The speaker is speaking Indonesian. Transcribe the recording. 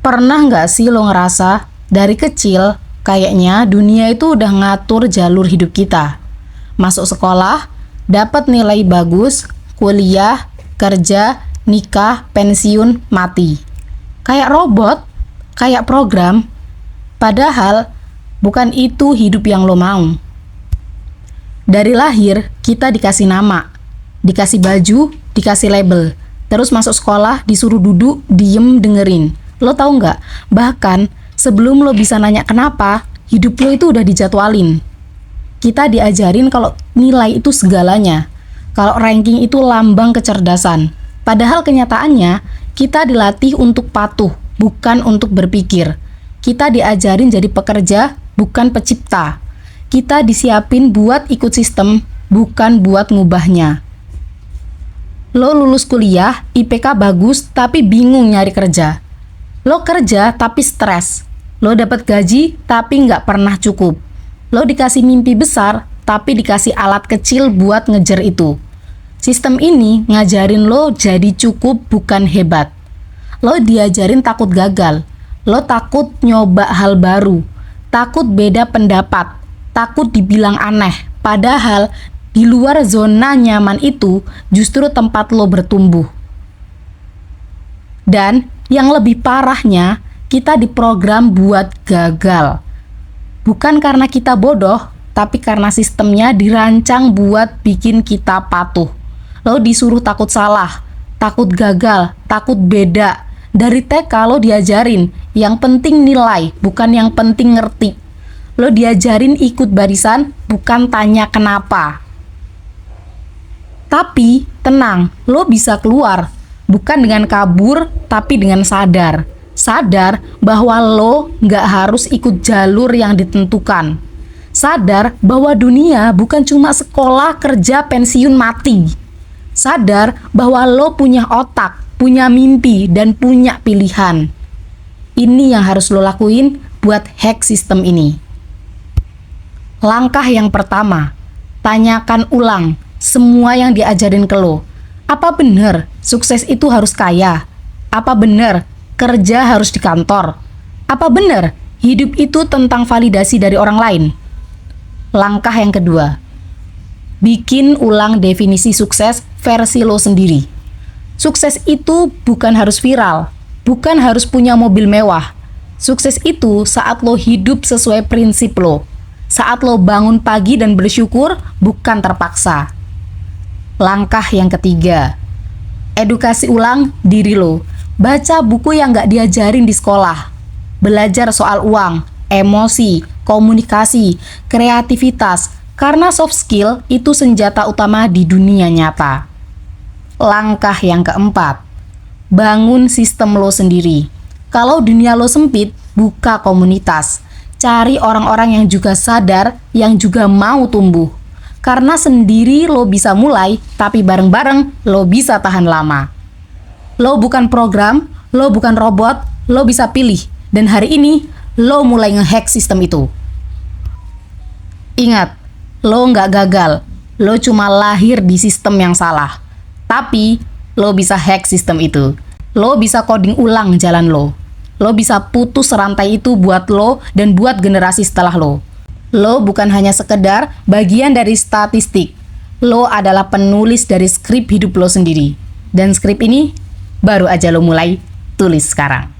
Pernah nggak sih lo ngerasa dari kecil kayaknya dunia itu udah ngatur jalur hidup kita? Masuk sekolah, dapat nilai bagus, kuliah, kerja, nikah, pensiun, mati. Kayak robot, kayak program. Padahal bukan itu hidup yang lo mau. Dari lahir kita dikasih nama, dikasih baju, dikasih label. Terus masuk sekolah disuruh duduk, diem, dengerin. Lo tahu nggak? Bahkan sebelum lo bisa nanya kenapa, hidup lo itu udah dijadwalin. Kita diajarin kalau nilai itu segalanya, kalau ranking itu lambang kecerdasan. Padahal kenyataannya kita dilatih untuk patuh, bukan untuk berpikir. Kita diajarin jadi pekerja, bukan pencipta. Kita disiapin buat ikut sistem, bukan buat ngubahnya. Lo lulus kuliah, IPK bagus, tapi bingung nyari kerja. Lo kerja tapi stres. Lo dapat gaji tapi nggak pernah cukup. Lo dikasih mimpi besar tapi dikasih alat kecil buat ngejar itu. Sistem ini ngajarin lo jadi cukup bukan hebat. Lo diajarin takut gagal. Lo takut nyoba hal baru. Takut beda pendapat. Takut dibilang aneh. Padahal di luar zona nyaman itu justru tempat lo bertumbuh. Dan yang lebih parahnya, kita diprogram buat gagal. Bukan karena kita bodoh, tapi karena sistemnya dirancang buat bikin kita patuh. Lo disuruh takut salah, takut gagal, takut beda. Dari TK lo diajarin, yang penting nilai, bukan yang penting ngerti. Lo diajarin ikut barisan, bukan tanya kenapa. Tapi, tenang, lo bisa keluar. Bukan dengan kabur, tapi dengan sadar. Sadar bahwa lo nggak harus ikut jalur yang ditentukan. Sadar bahwa dunia bukan cuma sekolah, kerja, pensiun, mati. Sadar bahwa lo punya otak, punya mimpi, dan punya pilihan. Ini yang harus lo lakuin buat hack sistem ini. Langkah yang pertama, tanyakan ulang semua yang diajarin ke lo. Apa benar sukses itu harus kaya? Apa benar kerja harus di kantor? Apa benar hidup itu tentang validasi dari orang lain? Langkah yang kedua, bikin ulang definisi sukses versi lo sendiri. Sukses itu bukan harus viral, bukan harus punya mobil mewah. Sukses itu saat lo hidup sesuai prinsip lo. Saat lo bangun pagi dan bersyukur, bukan terpaksa. Langkah yang ketiga, edukasi ulang diri lo. Baca buku yang gak diajarin di sekolah. Belajar soal uang, emosi, komunikasi, kreativitas. Karena soft skill itu senjata utama di dunia nyata. Langkah yang keempat, bangun sistem lo sendiri. Kalau dunia lo sempit, buka komunitas. Cari orang-orang yang juga sadar, yang juga mau tumbuh. Karena sendiri lo bisa mulai, tapi bareng-bareng lo bisa tahan lama. Lo bukan program, lo bukan robot, lo bisa pilih. Dan hari ini, lo mulai ngehack sistem itu. Ingat, lo nggak gagal. Lo cuma lahir di sistem yang salah. Tapi, lo bisa hack sistem itu. Lo bisa coding ulang jalan lo. Lo bisa putus rantai itu buat lo dan buat generasi setelah lo. Lo bukan hanya sekedar bagian dari statistik. Lo adalah penulis dari skrip hidup lo sendiri. Dan skrip ini baru aja lo mulai tulis sekarang.